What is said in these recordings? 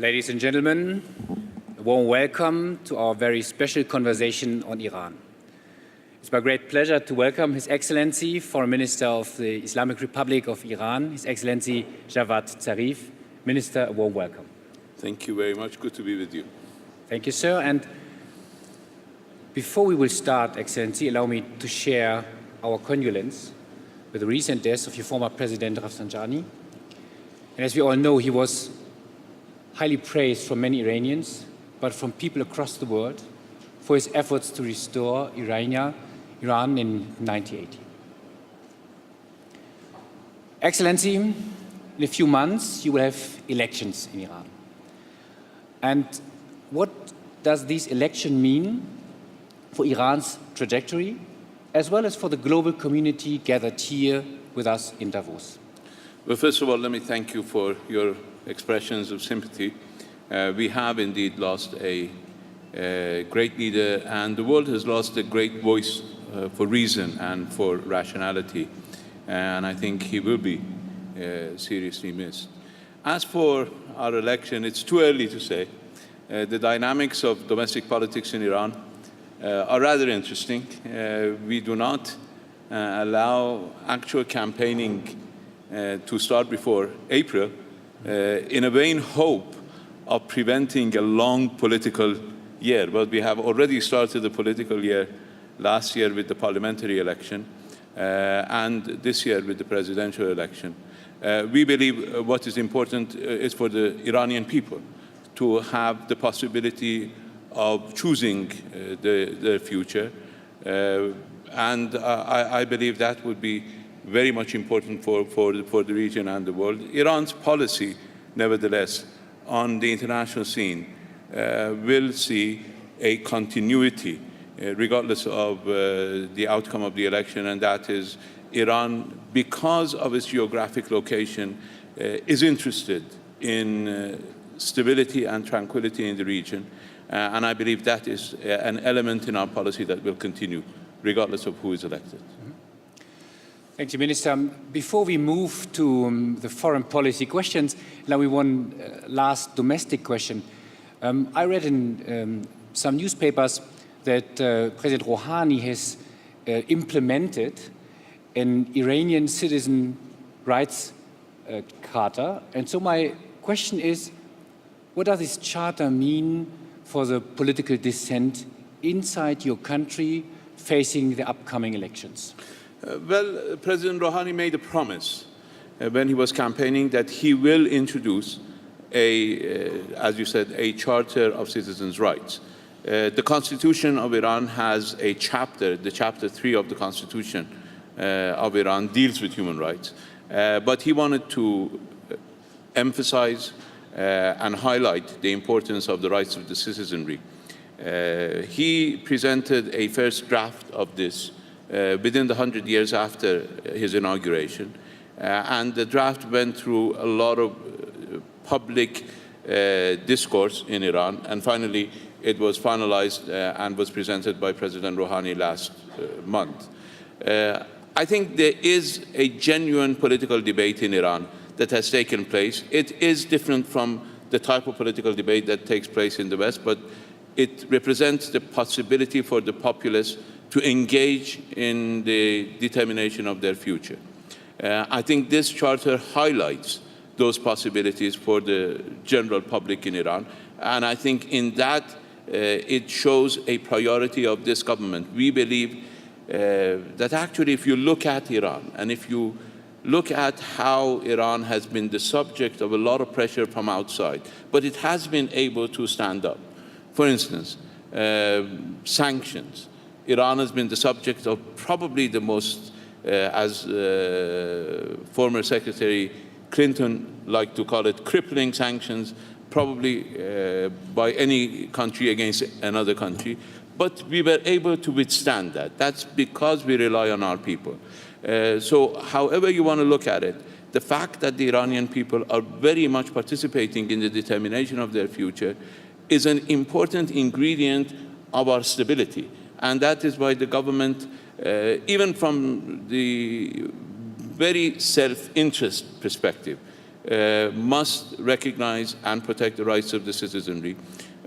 Ladies and gentlemen, a warm welcome to our very special conversation on Iran. It's my great pleasure to welcome His Excellency, Foreign Minister of the Islamic Republic of Iran, His Excellency Javad Zarif. Minister, a warm welcome. Thank you very much. Good to be with you. Thank you, sir. And before we will start, Excellency, allow me to share our condolence with the recent death of your former President Rafsanjani. And as we all know, he was highly praised from many Iranians, but from people across the world, for his efforts to restore Iran in 1980. Excellency, in a few months, you will have elections in Iran. And what does this election mean for Iran's trajectory, as well as for the global community gathered here with us in Davos? Well, first of all, let me thank you for your expressions of sympathy. We have indeed lost a great leader, and the world has lost a great voice for reason and for rationality. And I think he will be seriously missed. As for our election, it's too early to say. The dynamics of domestic politics in Iran are rather interesting. We do not allow actual campaigning to start before April in a vain hope of preventing a long political year. But we have already started the political year last year with the parliamentary election and this year with the presidential election. We believe what is important is for the Iranian people to have the possibility of choosing their future. And I believe that would be very much important for the region and the world. Iran's policy, nevertheless, on the international scene will see a continuity regardless of the outcome of the election, and that is Iran, because of its geographic location, is interested in stability and tranquility in the region. And I believe that is an element in our policy that will continue, regardless of who is elected. Thank you, Minister. Before we move to the foreign policy questions, allow me one last domestic question. I read in some newspapers that President Rouhani has implemented an Iranian citizen rights charter. And so my question is, what does this charter mean for the political dissent inside your country facing the upcoming elections? Well, President Rouhani made a promise when he was campaigning that he will introduce as you said, a charter of citizens' rights. The Constitution of Iran has a chapter, the Chapter 3 of the Constitution of Iran deals with human rights. But he wanted to emphasize and highlight the importance of the rights of the citizenry. He presented a first draft of this within the 100 years after his inauguration. And the draft went through a lot of public discourse in Iran. And finally, it was finalized and was presented by President Rouhani last month. I think there is a genuine political debate in Iran that has taken place. It is different from the type of political debate that takes place in the West, but it represents the possibility for the populace to engage in the determination of their future. I think this charter highlights those possibilities for the general public in Iran. And I think in that, it shows a priority of this government. We believe that actually if you look at Iran and if you look at how Iran has been the subject of a lot of pressure from outside, but it has been able to stand up. For instance, sanctions. Iran has been the subject of probably the most, as former Secretary Clinton liked to call it, crippling sanctions, probably by any country against another country. But we were able to withstand that. That's because we rely on our people. So however you want to look at it, the fact that the Iranian people are very much participating in the determination of their future is an important ingredient of our stability. And that is why the government, even from the very self-interest perspective, must recognize and protect the rights of the citizenry.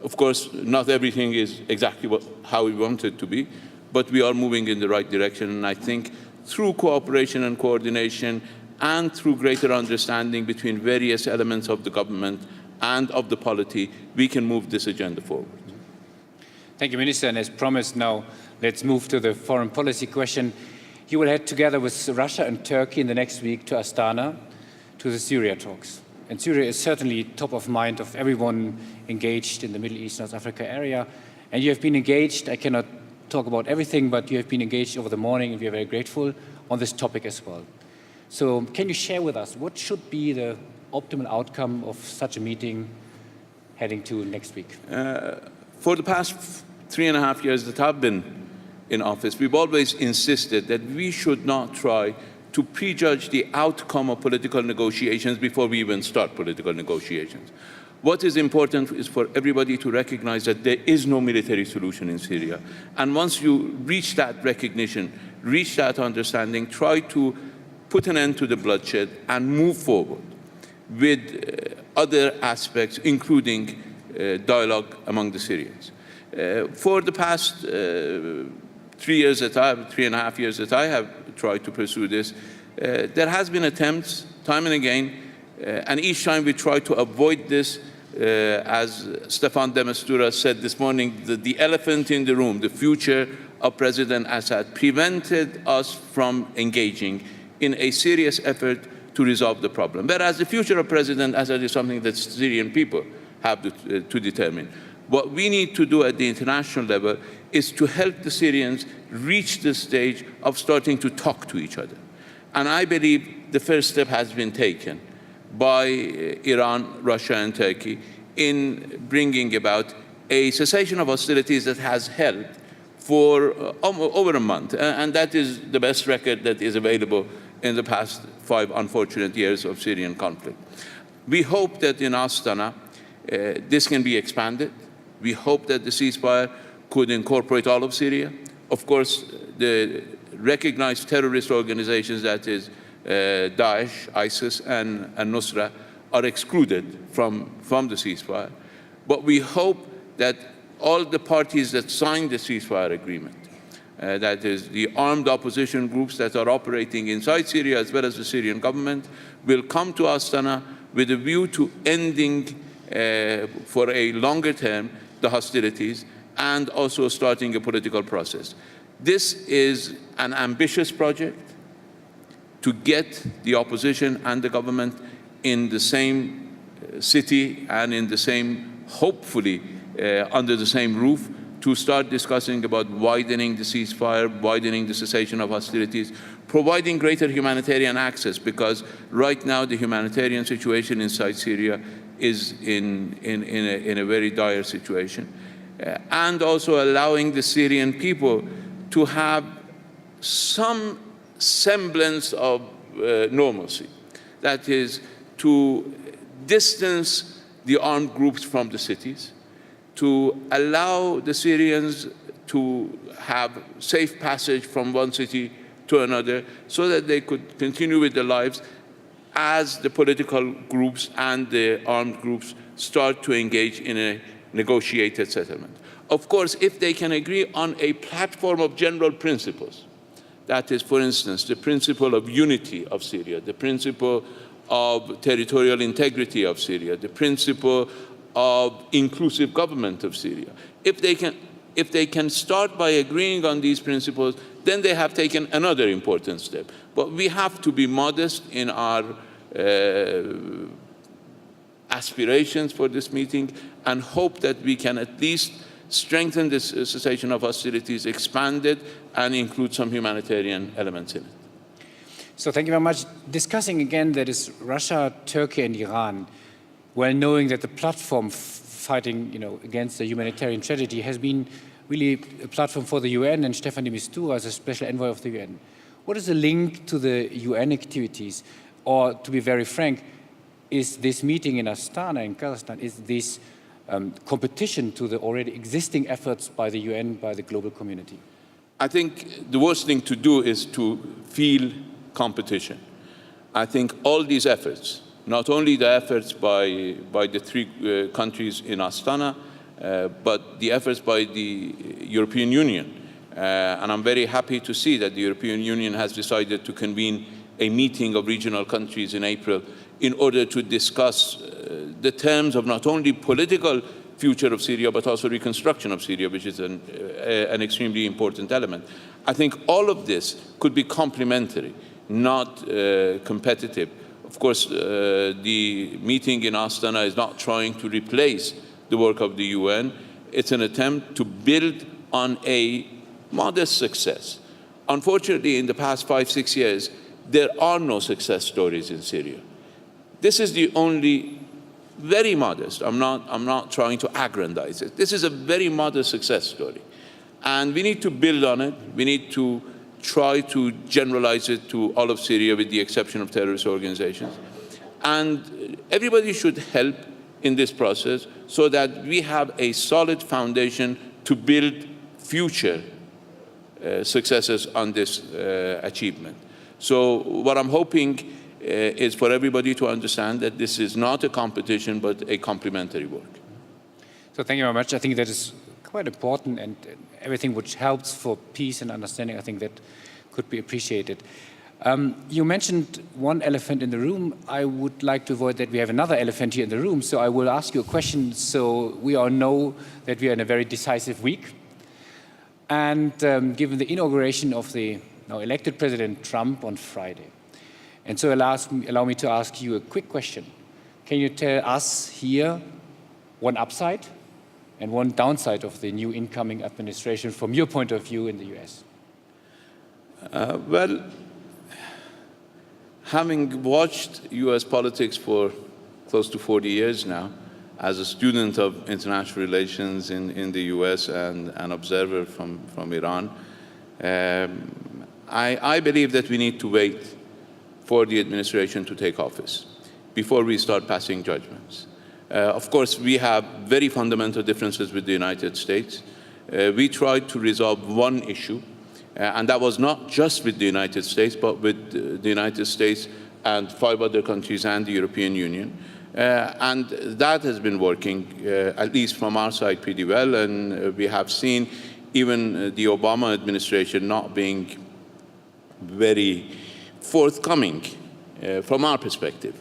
Of course, not everything is exactly how we want it to be, but we are moving in the right direction. And I think through cooperation and coordination and through greater understanding between various elements of the government and of the polity, we can move this agenda forward. Thank you, Minister. And as promised, now let's move to the foreign policy question. You will head together with Russia and Turkey in the next week to Astana to the Syria talks. And Syria is certainly top of mind of everyone engaged in the Middle East, North Africa area. And you have been engaged, I cannot talk about everything, but you have been engaged over the morning, and we are very grateful on this topic as well. So can you share with us what should be the optimal outcome of such a meeting heading to next week? For the past 3.5 years that I've been in office, we've always insisted that we should not try to prejudge the outcome of political negotiations before we even start political negotiations. What is important is for everybody to recognize that there is no military solution in Syria. And once you reach that recognition, reach that understanding, try to put an end to the bloodshed and move forward with other aspects, including dialogue among the Syrians. For the past 3.5 years that I have tried to pursue this, there has been attempts time and again, and each time we try to avoid this, as Stefan de Mistura said this morning, the elephant in the room, the future of President Assad, prevented us from engaging in a serious effort to resolve the problem. Whereas the future of President Assad is something that Syrian people have to determine. What we need to do at the international level is to help the Syrians reach the stage of starting to talk to each other. And I believe the first step has been taken by Iran, Russia, and Turkey in bringing about a cessation of hostilities that has held for over a month. And that is the best record that is available in the past 5 unfortunate years of Syrian conflict. We hope that in Astana, this can be expanded. We hope that the ceasefire could incorporate all of Syria. Of course, the recognized terrorist organizations, that is Daesh, ISIS, and Nusra, are excluded from the ceasefire. But we hope that all the parties that signed the ceasefire agreement, that is the armed opposition groups that are operating inside Syria as well as the Syrian government, will come to Astana with a view to ending for a longer term the hostilities and also starting a political process. This is an ambitious project to get the opposition and the government in the same city and in the same, hopefully, under the same roof, to start discussing about widening the ceasefire, widening the cessation of hostilities, providing greater humanitarian access, because right now the humanitarian situation inside Syria is in a very dire situation, and also allowing the Syrian people to have some semblance of normalcy. That is, to distance the armed groups from the cities, to allow the Syrians to have safe passage from one city to another so that they could continue with their lives as the political groups and the armed groups start to engage in a negotiated settlement. Of course, if they can agree on a platform of general principles, that is, for instance, the principle of unity of Syria, the principle of territorial integrity of Syria, the principle of inclusive government of Syria. If they can start by agreeing on these principles, then they have taken another important step. But we have to be modest in our aspirations for this meeting and hope that we can at least strengthen this cessation of hostilities, expand it, and include some humanitarian elements in it. So thank you very much. Discussing again that is Russia, Turkey, and Iran, well knowing that the platform fighting against the humanitarian tragedy has been really a platform for the UN and Stefan de Mistura as a special envoy of the UN. What is the link to the UN activities? Or to be very frank, is this meeting in Astana in Kazakhstan, is this competition to the already existing efforts by the UN, by the global community? I think the worst thing to do is to feel competition. I think all these efforts not only the efforts by the three countries in Astana, but the efforts by the European Union. And I'm very happy to see that the European Union has decided to convene a meeting of regional countries in April in order to discuss the terms of not only political future of Syria, but also reconstruction of Syria, which is an extremely important element. I think all of this could be complementary, not competitive. Of course, the meeting in Astana is not trying to replace the work of the UN. It's an attempt to build on a modest success. Unfortunately, in the past 5-6 years, there are no success stories in Syria. This is the only very modest, I'm not trying to aggrandize it. This is a very modest success story. And we need to build on it. We need to try to generalize it to all of Syria with the exception of terrorist organizations. And everybody should help in this process so that we have a solid foundation to build future successes on this achievement. So what I'm hoping is for everybody to understand that this is not a competition, but a complementary work. So thank you very much. I think that is quite important, and everything which helps for peace and understanding, I think that could be appreciated. You mentioned one elephant in the room. I would like to avoid that we have another elephant here in the room, so I will ask you a question so we all know that we are in a very decisive week. And given the inauguration of the now elected President Trump on Friday. And so allow me to ask you a quick question. Can you tell us here one upside and one downside of the new incoming administration from your point of view in the US? Well, having watched US politics for close to 40 years now, as a student of international relations in the US and an observer from Iran, I believe that we need to wait for the administration to take office before we start passing judgments. Of course, we have very fundamental differences with the United States. We tried to resolve one issue, and that was not just with the United States, but with the United States and 5 other countries and the European Union. And that has been working, at least from our side, pretty well. And we have seen even the Obama administration not being very forthcoming from our perspective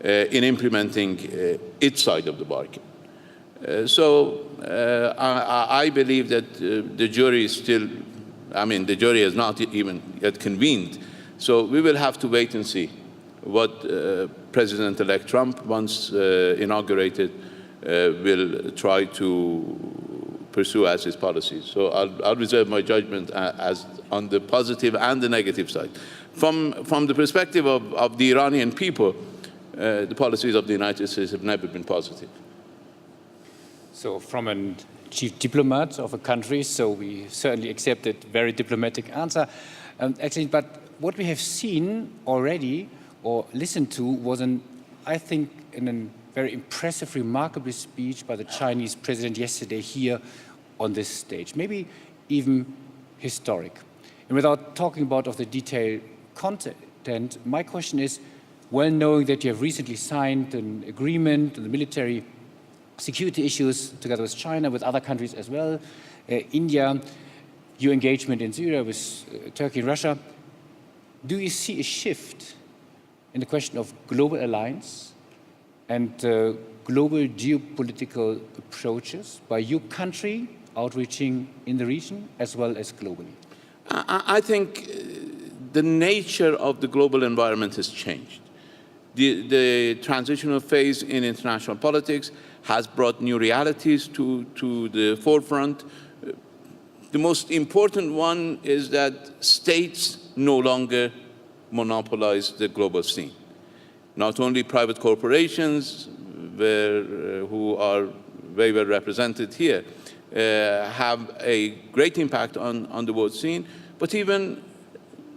in implementing its side of the bargain. So I believe that the jury is still, the jury has not even yet convened. So we will have to wait and see what President-elect Trump, once inaugurated, will try to pursue as his policies. So I'll reserve my judgment as on the positive and the negative side. From the perspective of the Iranian people, the policies of the United States have never been positive. So from a chief diplomat of a country, so we certainly accept that very diplomatic answer. Actually, but what we have seen already or listened to was, I think, in a very impressive, remarkable speech by the Chinese president yesterday here on this stage, maybe even historic. And without talking about of the detailed content, my question is, well knowing that you have recently signed an agreement on the military security issues together with China, with other countries as well, India, your engagement in Syria with Turkey and Russia, do you see a shift in the question of global alliance and global geopolitical approaches by your country outreaching in the region as well as globally? I think the nature of the global environment has changed. The transitional phase in international politics has brought new realities to the forefront. The most important one is that states no longer monopolize the global scene. Not only private corporations, who are very well represented here, have a great impact on the world scene, but even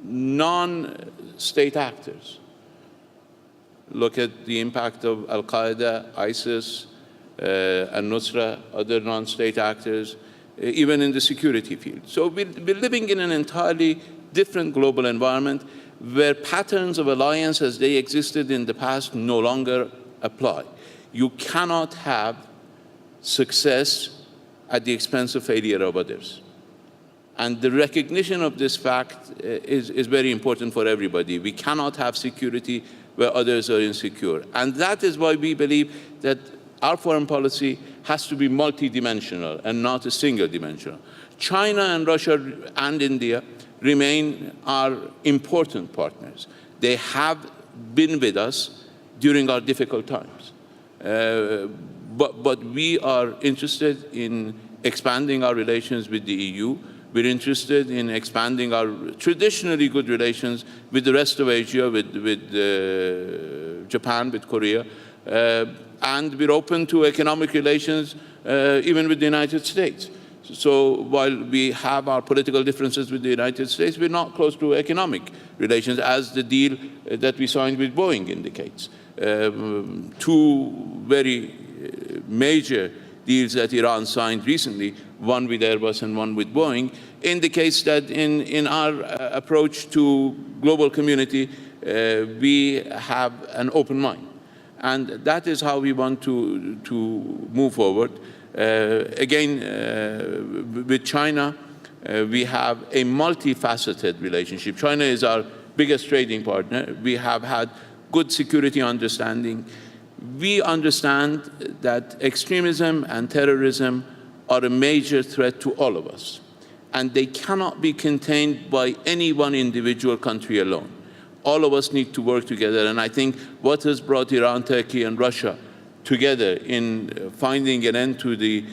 non-state actors. Look at the impact of Al-Qaeda, ISIS, Al-Nusra, other non-state actors, even in the security field. So we're living in an entirely different global environment, where patterns of alliance as they existed in the past no longer apply. You cannot have success at the expense of failure of others. And the recognition of this fact is very important for everybody. We cannot have security where others are insecure. And that is why we believe that our foreign policy has to be multidimensional and not a single-dimensional. China and Russia and India remain our important partners. They have been with us during our difficult times. But we are interested in expanding our relations with the EU. We're interested in expanding our traditionally good relations with the rest of Asia, with Japan, with Korea. And we're open to economic relations even with the United States. So while we have our political differences with the United States, we're not close to economic relations, as the deal that we signed with Boeing indicates. Two very major deals that Iran signed recently, one with Airbus and one with Boeing, indicates that in our approach to global community, we have an open mind. And that is how we want to move forward. Again, with China, we have a multifaceted relationship. China is our biggest trading partner. We have had good security understanding. We understand that extremism and terrorism are a major threat to all of us, and they cannot be contained by any one individual country alone. All of us need to work together, and I think what has brought Iran, Turkey, and Russia together in finding an end to the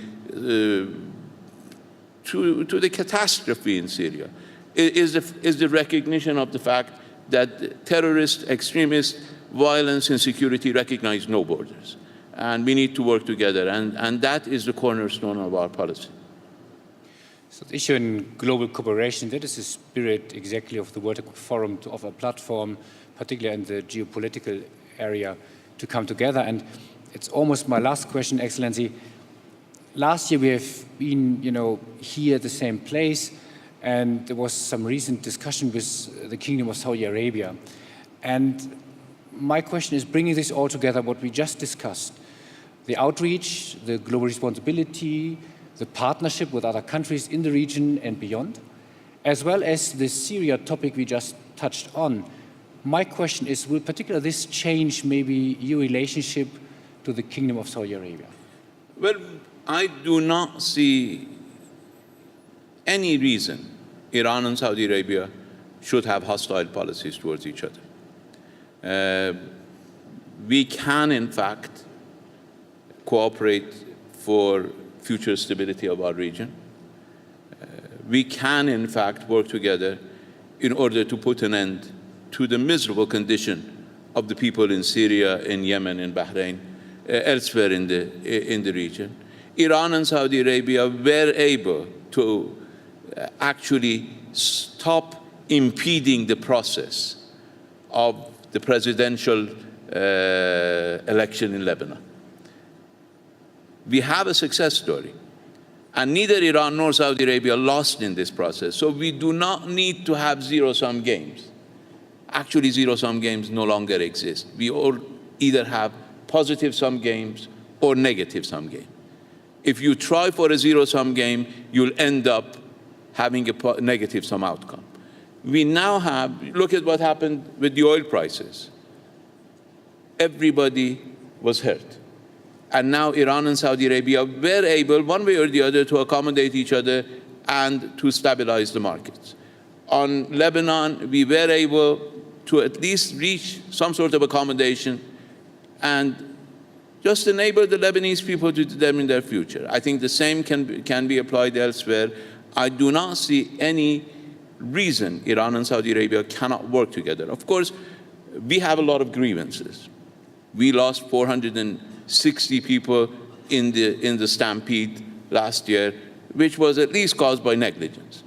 catastrophe in Syria is the recognition of the fact that terrorist, extremist, violence, and security recognize no borders. And we need to work together, and that is the cornerstone of our policy. So the issue in global cooperation, that is the spirit exactly of the World Economic Forum, to offer a platform, particularly in the geopolitical area, to come together. And it's almost my last question, Excellency. Last year we have been, here at the same place, and there was some recent discussion with the Kingdom of Saudi Arabia. And my question is, bringing this all together, what we just discussed, the outreach, the global responsibility, the partnership with other countries in the region and beyond, as well as the Syria topic we just touched on. My question is, will particularly this change maybe your relationship to the Kingdom of Saudi Arabia? Well, I do not see any reason Iran and Saudi Arabia should have hostile policies towards each other. We can, in fact, cooperate for future stability of our region. We can, in fact, work together in order to put an end to the miserable condition of the people in Syria, in Yemen, in Bahrain, elsewhere in the region. Iran and Saudi Arabia were able to actually stop impeding the process of the presidential election in Lebanon. We have a success story, and neither Iran nor Saudi Arabia lost in this process. So we do not need to have zero-sum games. Actually, zero-sum games no longer exist. We all either have positive-sum games or negative-sum games. If you try for a zero-sum game, you'll end up having a negative-sum outcome. We now have, look at what happened with the oil prices. Everybody was hurt. And now Iran and Saudi Arabia were able, one way or the other, to accommodate each other and to stabilize the markets. On Lebanon, we were able to at least reach some sort of accommodation and just enable the Lebanese people to determine their future. I think the same can be applied elsewhere. I do not see any reason Iran and Saudi Arabia cannot work together. Of course, we have a lot of grievances. We lost 460 people in the stampede last year, which was at least caused by negligence.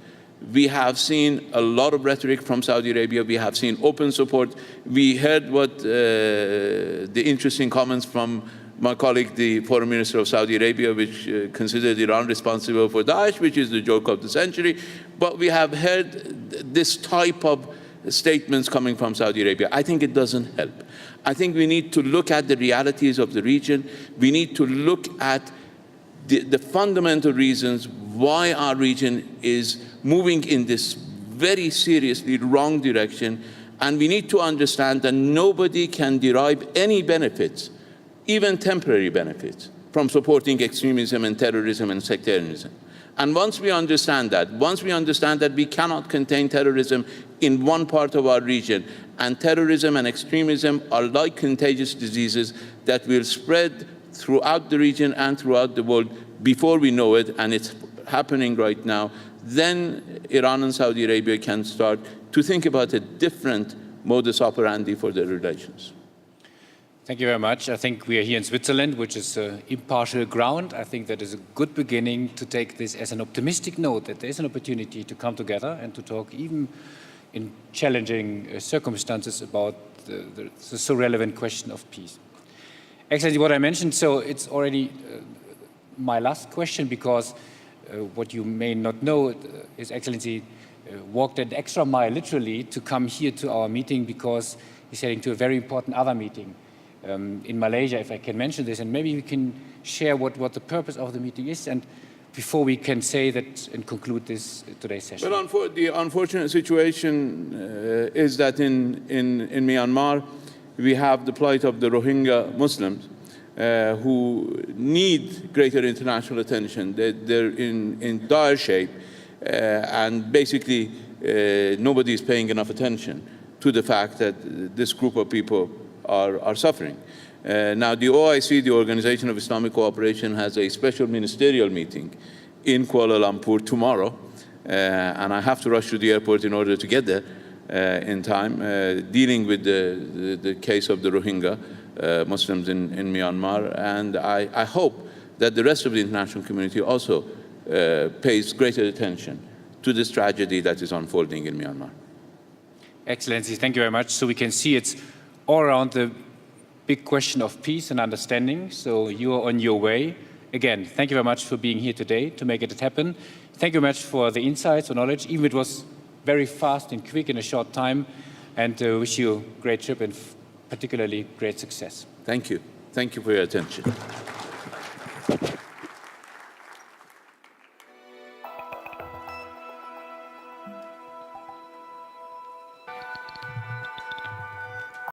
We have seen a lot of rhetoric from Saudi Arabia. We have seen open support. We heard what the interesting comments from my colleague, the Foreign Minister of Saudi Arabia, which considered Iran responsible for Daesh, which is the joke of the century. But we have heard this type of statements coming from Saudi Arabia. I think it doesn't help. I think we need to look at the realities of the region. We need to look at the fundamental reasons why our region is moving in this very seriously wrong direction. And we need to understand that nobody can derive any benefits, even temporary benefits, from supporting extremism and terrorism and sectarianism. And once we understand that we cannot contain terrorism in one part of our region, and terrorism and extremism are like contagious diseases that will spread throughout the region and throughout the world before we know it, and it's happening right now, then Iran and Saudi Arabia can start to think about a different modus operandi for their relations. Thank you very much. I think we are here in Switzerland, which is impartial ground. I think that is a good beginning to take this as an optimistic note, that there is an opportunity to come together and to talk even in challenging circumstances about the so relevant question of peace. Excellency, what I mentioned, so it's already my last question, because what you may not know, His Excellency walked an extra mile, literally, to come here to our meeting, because he's heading to a very important other meeting in Malaysia, if I can mention this, and maybe we can share what the purpose of the meeting is, and before we can say that and conclude this today's session. Well, the unfortunate situation is that in Myanmar, we have the plight of the Rohingya Muslims who need greater international attention. They're in dire shape, and basically nobody is paying enough attention to the fact that this group of people are suffering. Now, the OIC, the Organization of Islamic Cooperation, has a special ministerial meeting in Kuala Lumpur tomorrow, and I have to rush to the airport in order to get there in time, dealing with the case of the Rohingya Muslims in Myanmar. And I hope that the rest of the international community also pays greater attention to this tragedy that is unfolding in Myanmar. Excellency, thank you very much. So we can see it's all around the big question of peace and understanding. So you are on your way. Again, thank you very much for being here today to make it happen. Thank you very much for the insights or knowledge, even if it was very fast and quick in a short time. And wish you a great trip and particularly great success. Thank you. Thank you for your attention.